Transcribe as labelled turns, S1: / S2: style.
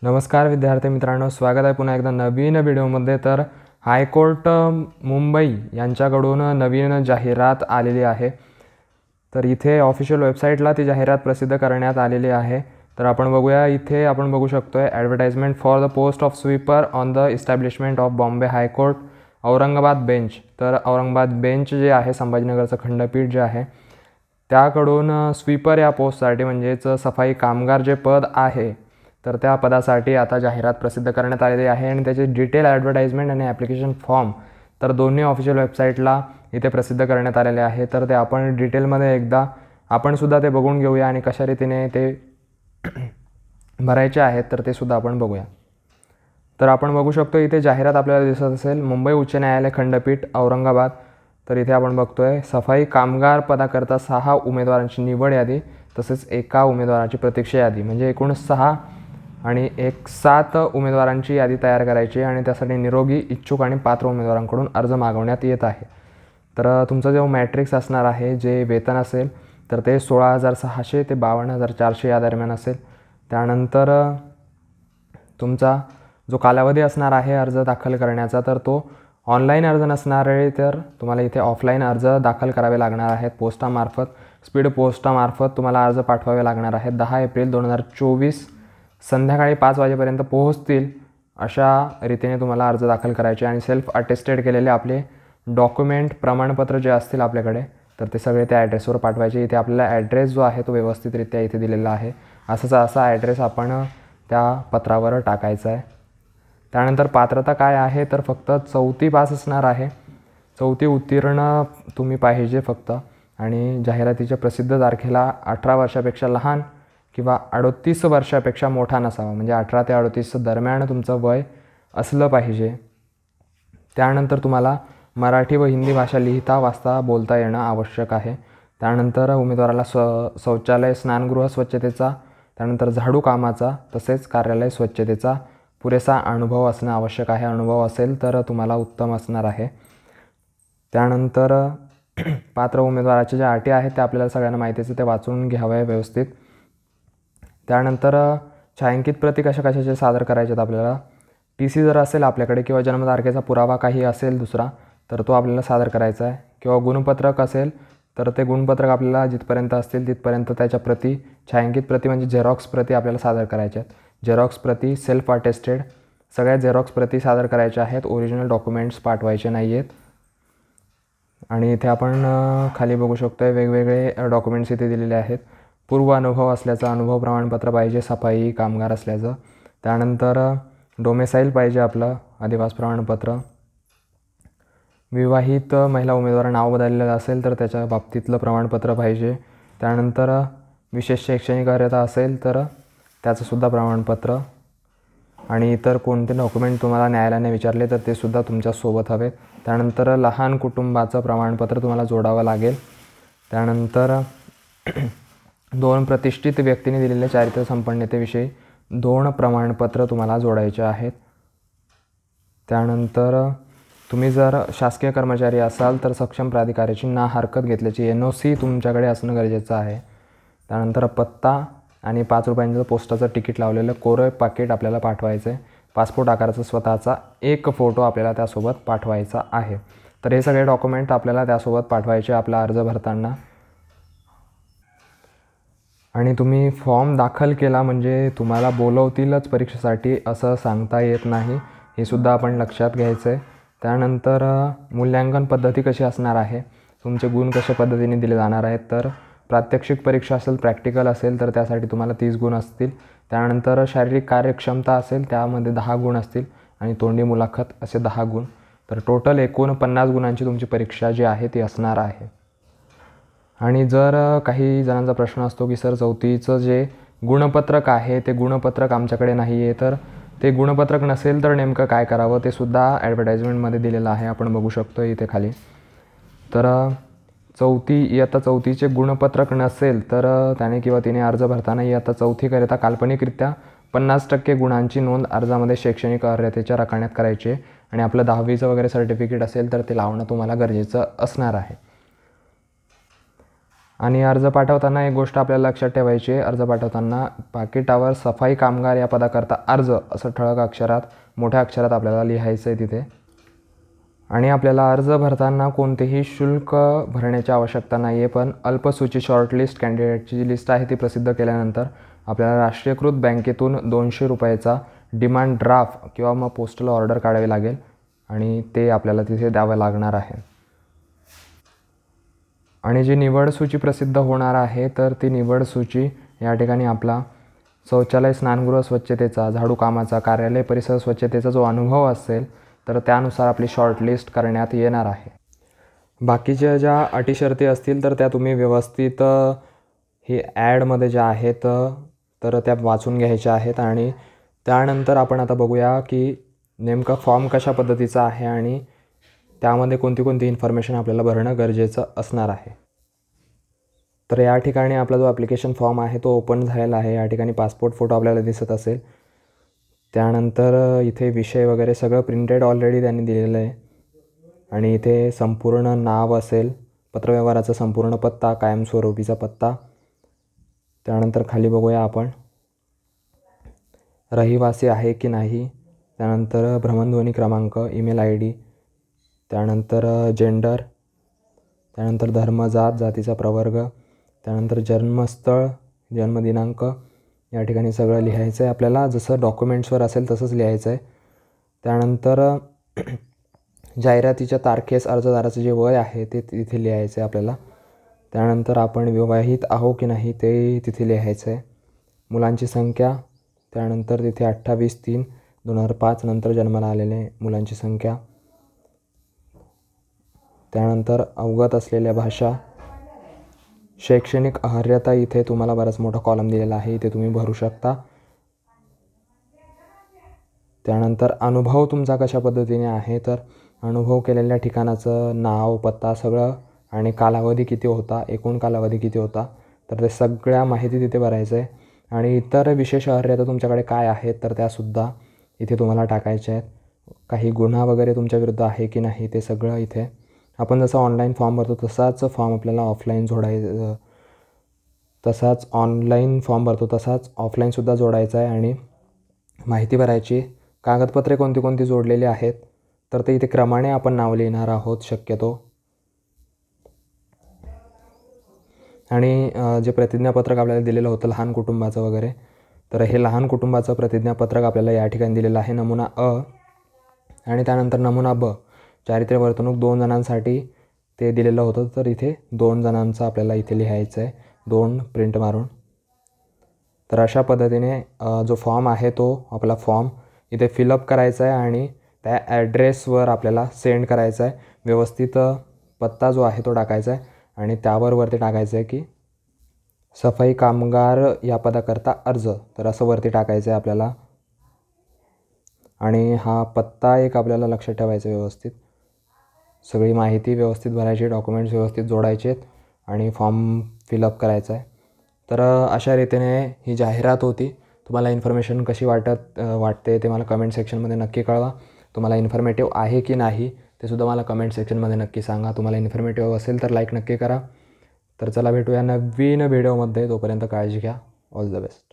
S1: नमस्कार विद्यार्थी मित्रांनो, स्वागत आहे पुन्हा एकदा नवीन व्हिडिओमध्ये। तर हायकोर्ट मुंबई यांच्याकडून नवीन जाहिरात आलेली आहे। तर इथे ऑफिशियल वेबसाईटला ती जाहिरात प्रसिद्ध करण्यात आलेली आहे। तर आपण बघूया, इथे आपण बघू शकतोय advertisement for the post of sweeper on the establishment of Bombay high court Aurangabad bench. तर औरंगाबाद बेंच जे आहे, संभाजीनगरचं खंडपीठ जे आहे त्याकडून स्वीपर या पोस्टसाठी म्हणजेच सफाई कामगार जे पद आहे तर त्या पदासाठी आता जाहिरात प्रसिद्ध करण्यात आलेली आहे आणि त्याचे डिटेल ॲडव्हर्टाइजमेंट आणि ॲप्लिकेशन फॉर्म तर दोन्ही ऑफिशियल वेबसाईटला इथे प्रसिद्ध करण्यात आलेले आहे। तर ते आपण डिटेलमध्ये एकदा आपणसुद्धा ते बघून घेऊया आणि कशा रीतीने ते भरायचे आहेत तर ते सुद्धा आपण बघूया। तर आपण बघू शकतो इथे जाहिरात आपल्याला दिसत असेल, मुंबई उच्च न्यायालय खंडपीठ औरंगाबाद। तर इथे आपण बघतोय सफाई कामगार पदाकरता 6 उमेदवारांची निवड यादी तसेच एका उमेदवाराची प्रतीक्षा यादी, म्हणजे एकूण 6 आणि 7 उमेदवारांची यादी तयार करायची आणि त्यासाठी निरोगी इच्छुक आणि पात्र उमेदवारांकडून अर्ज मागवण्यात येत आहे। तर तुमचा जो मॅट्रिक्स असणार आहे, जे वेतन असेल तर ते 16,600 ते 52,400 या दरम्यान असेल। त्यानंतर तुमचा जो कालावधी असणार आहे अर्ज दाखल करण्याचा तर तो ऑनलाईन अर्ज नसणार आहे, तर तुम्हाला इथे ऑफलाईन अर्ज दाखल करावे लागणार आहेत। पोस्टामार्फत, स्पीड पोस्टामार्फत तुम्हाला अर्ज पाठवावे लागणार आहेत। 10 एप्रिल 2024 संध्याकाळी 5 वाजेपर्यंत पोहोचतील अशा रीतीने तुम्हाला अर्ज दाखल करायचे आणि सेल्फ अटेस्टेड केलेले आपले डॉक्युमेंट प्रमाणपत्र जे असतील आपल्याकडे तर ते सगळे त्या ॲड्रेसवर पाठवायचे। इथे आपल्याला ॲड्रेस जो आहे तो व्यवस्थितरित्या इथे दिलेला आहे, असा ॲड्रेस आपण त्या पत्रावर टाकायचा आहे। त्यानंतर पात्रता काय आहे तर फक्त 4थी पास असणार आहे, 4थी उत्तीर्ण तुम्ही पाहिजे फक्त, आणि जाहिरातीच्या प्रसिद्ध तारखेला 18 वर्षापेक्षा लहान किंवा 38 वर्षापेक्षा मोठा नसावा, म्हणजे 18 ते 38 दरम्यान तुमचं वय असलं पाहिजे। त्यानंतर तुम्हाला मराठी व हिंदी भाषा लिहिता वाचता बोलता येणं आवश्यक आहे। त्यानंतर उमेदवाराला शौचालय स्नानगृह स्वच्छतेचा, त्यानंतर झाडू कामाचा तसेच कार्यालय स्वच्छतेचा पुरेसा अनुभव असणं आवश्यक आहे। अनुभव असेल तर तुम्हाला उत्तम असणार आहे। त्यानंतर पात्र उमेदवाराच्या ज्या अटी आहेत त्या आपल्याला सगळ्यांना माहितीच आहे, ते वाचून घ्यावे व्यवस्थित। त्यानंतर छायांकित प्रती कशाचे सादर करायचे आहेत आपल्याला, TC जर असेल आपल्याकडे किंवा जन्मतारखेचा पुरावा काही असेल दुसरा तर तो आपल्याला सादर करायचा आहे, किंवा गुणपत्रक असेल तर ते गुणपत्रक आपल्याला जिथपर्यंत असतील तिथपर्यंत त्याच्या प्रती, छायांकित प्रती म्हणजे झेरॉक्स प्रती आपल्याला सादर करायच्या आहेत। झेरॉक्स प्रती सेल्फ अटेस्टेड सगळ्या झेरॉक्स प्रती सादर करायच्या आहेत, ओरिजिनल डॉक्युमेंट्स पाठवायचे नाही आहेत। आणि इथे आपण खाली बघू शकतो वेगवेगळे डॉक्युमेंट्स इथे दिलेले आहेत। पूर्व अनुभव असल्याचं अनुभव प्रमाणपत्र पाहिजे सफाई कामगार असल्याचं, त्यानंतर डोमेसाईल पाहिजे आपलं अधिवास प्रमाणपत्र, विवाहित महिला उमेदवार नाव बदललेलं असेल तर त्याच्या बाबतीतलं प्रमाणपत्र पाहिजे, त्यानंतर विशेष शैक्षणिक अर्हता असेल तर त्याचंसुद्धा प्रमाणपत्र, आणि इतर कोणते डॉक्युमेंट तुम्हाला न्यायालयाने विचारले तर ते सुद्धा तुमच्यासोबत हवेत। त्यानंतर लहान कुटुंबाचं प्रमाणपत्र तुम्हाला जोडावं लागेल। त्यानंतर 2 प्रतिष्ठित व्यक्तींनी दिलेल्या चारित्र्य संपन्नतेविषयी 2 प्रमाणपत्र तुम्हाला जोडायचे आहेत। त्यानंतर तुम्ही जर शासकीय कर्मचारी असाल तर सक्षम प्राधिकाऱ्याची ना हरकत घेतल्याची NOC तुमच्याकडे असणं गरजेचं आहे। त्यानंतर पत्ता आणि 5 रुपयांचं पोस्टाचं तिकीट लावलेलं कोरं पाकिट आपल्याला पाठवायचं आहे। पासपोर्ट आकाराचा स्वतःचा एक फोटो आपल्याला त्यासोबत पाठवायचा आहे। तर हे सगळे डॉक्युमेंट आपल्याला त्यासोबत पाठवायचे आपला अर्ज भरताना। आणि तुम्ही फॉर्म दाखल केला म्हणजे तुम्हाला बोलवतीलच परीक्षेसाठी असं सांगता येत नाही, हे सुद्धा आपण लक्षात घ्यायचं आहे। त्यानंतर मूल्यांकन पद्धती कशी असणार आहे, तुमचे गुण कशा पद्धतीने दिले जाणार आहेत, तर प्रात्यक्षिक परीक्षा असेल, प्रॅक्टिकल असेल तर त्यासाठी तुम्हाला 30 गुण असतील। त्यानंतर शारीरिक कार्यक्षमता असेल त्यामध्ये 10 गुण असतील आणि तोंडी मुलाखत असे 10 गुण, तर टोटल एकूण 50 गुणांची तुमची परीक्षा जी आहे ती असणार आहे। आणि जर काही जणांचा प्रश्न असतो की सर 4थीचं जे गुणपत्रक आहे ते गुणपत्रक आमच्याकडे नाही आहे, तर ते गुणपत्रक नसेल तर नेमकं काय करावं ते सुद्धा ॲडव्हर्टाइजमेंटमध्ये दिलेलं आहे, आपण बघू शकतो इथे खाली। तर 4थी इयत्ता 4थीचे गुणपत्रक नसेल तर त्याने किंवा तिने अर्ज भरताना इयत्ता 4थीकरिता काल्पनिकरित्या 50% गुणांची नोंद अर्जामध्ये शैक्षणिक अर्हतेच्या रकान्यात करायची आहे आणि आपलं 10वीचं वगैरे सर्टिफिकेट असेल तर ते लावणं तुम्हाला गरजेचं असणार आहे। आणि अर्ज पाठवताना एक गोष्ट आपल्याला लक्षात ठेवायची आहे, अर्ज पाठवताना पाकिटावर सफाई कामगार या पदाकरता अर्ज असं ठळक अक्षरात मोठ्या अक्षरात आपल्याला लिहायचं आहे तिथे. आणि आपल्याला अर्ज भरताना कोणतेही शुल्क भरण्याची आवश्यकता नाही आहे, पण अल्पसूची शॉर्टलिस्ट कॅन्डिडेटची जी लिस्ट आहे ती प्रसिद्ध केल्यानंतर आपल्याला राष्ट्रीयकृत बँकेतून 200 रुपयाचा डिमांड ड्राफ्ट किंवा मग पोस्टल ऑर्डर काढावी लागेल आणि ते आपल्याला तिथे द्यावं लागणार आहे. आणि जी निवड सूची प्रसिद्ध होणार आहे तर ती निवड सूची या ठिकाणी आपला शौचालय स्नानगृह स्वच्छतेचा, झाडू कामाचा, कार्यालय परिसर स्वच्छतेचा जो अनुभव असेल तर त्यानुसार आपली शॉर्टलिस्ट करण्यात येणार आहे. बाकीच्या ज्या अटी शर्ती असतील तर त्या तुम्ही व्यवस्थित ही ॲडमध्ये ज्या आहेत तर त्या वाचून घ्यायच्या आहेत. आणि त्यानंतर आपण आता बघूया की नेमका फॉर्म कशा पद्धतीचा आहे आणि त्यामध्ये कोणती कोणती इन्फॉर्मेशन आपल्याला भरणं गरजेचं असणार आहे. तर या ठिकाणी आपला जो ॲप्लिकेशन फॉर्म आहे तो ओपन झालेला आहे. या ठिकाणी पासपोर्ट फोटो आपल्याला दिसत असेल. त्यानंतर इथे विषय वगैरे सगळं प्रिंटेड ऑलरेडी त्यांनी दिलेलं आहे. आणि इथे संपूर्ण नाव असेल, पत्रव्यवहाराचा संपूर्ण पत्ता, कायमस्वरूपीचा पत्ता. त्यानंतर खाली बघूया आपण रहिवासी आहे की नाही. त्यानंतर भ्रमणध्वनी क्रमांक, ईमेल ID, त्यानंतर जेंडर, त्यानंतर धर्म, जात, जातीचा प्रवर्ग, त्यानंतर जन्मस्थळ, जन्मदिनांक. या ठिकाणी सगळं लिहायचं आहे आपल्याला, जसं डॉक्युमेंट्सवर असेल तसंच लिहायचं आहे. त्यानंतर जाहिरातीच्या तारखेस अर्जदाराचं जे वय आहे ते तिथे लिहायचं आहे आपल्याला. त्यानंतर आपण विवाहित आहो की नाही ते तिथे लिहायचं आहे. मुलांची संख्या, त्यानंतर तिथे 28/3/2005 नंतर जन्माला आलेले मुलांची संख्या. त्यानंतर अवगत असलेल्या भाषा, शैक्षणिक अर्हता. इथे तुम्हाला बराच मोठा कॉलम दिलेला आहे, इथे तुम्ही भरू शकता. त्यानंतर अनुभव तुमचा कशा पद्धतीने आहे तर अनुभव केलेल्या ठिकाणाचं नाव, पत्ता सगळं आणि कालावधी किती होता, एकूण कालावधी किती होता तर ते सगळ्या माहिती तिथे भरायचं आहे. आणि इतर विशेष अर्हता तुमच्याकडे काय आहेत तर त्यासुद्धा इथे तुम्हाला टाकायच्या आहेत. काही गुन्हा वगैरे तुमच्या विरुद्ध आहे की नाही ते सगळं इथे. आपण जसं ऑनलाईन फॉर्म भरतो तसाच फॉर्म आपल्याला ऑफलाईन जोडायचं, तसाच ऑनलाईन फॉर्म भरतो तसाच ऑफलाईनसुद्धा जोडायचा आहे. आणि माहिती भरायची. कागदपत्रे कोणती कोणती जोडलेली आहेत तर ते इथे क्रमाने आपण नाव लिहिणार आहोत शक्यतो. आणि जे प्रतिज्ञापत्रक आपल्याला दिलेलं होतं लहान कुटुंबाचं वगैरे तर हे लहान कुटुंबाचं प्रतिज्ञापत्रक आपल्याला या ठिकाणी दिलेलं आहे, नमुना अ. आणि त्यानंतर नमुना ब, चारित्र्य वर्तणूक 2 जणांसाठी ते दिलेलं होतं तर इथे 2 जणांचं आपल्याला इथे लिहायचं आहे, 2 प्रिंट मारून. तर अशा पद्धतीने जो फॉर्म आहे तो आपला फॉर्म इथे फिलअप करायचा आहे आणि त्या ॲड्रेसवर आपल्याला सेंड करायचा आहे. व्यवस्थित पत्ता जो आहे तो टाकायचा आहे आणि त्यावर वरती टाकायचं आहे की सफाई कामगार या पदाकरता अर्ज, तर असं वरती टाकायचं आहे आपल्याला. आणि हा पत्ता एक आपल्याला लक्षात ठेवायचा व्यवस्थित. सगळी माहिती व्यवस्थित भरायची, डॉक्युमेंट्स व्यवस्थित जोडायचे आहेत आणि फॉर्म फिलअप करायचा आहे. तर अशा रीतीने ही जाहिरात होती. तुम्हाला इन्फॉर्मेशन कशी वाटते ते मला कमेंट सेक्शनमध्ये नक्की कळवा. तुम्हाला इन्फॉर्मेटिव्ह आहे की नाही ते सुद्धा मला कमेंट सेक्शनमध्ये नक्की सांगा. तुम्हाला इन्फॉर्मेटिव्ह असेल तर लाईक नक्की करा. तर चला भेटूया नवीन व्हिडिओमध्ये. तोपर्यंत काळजी घ्या. All the best.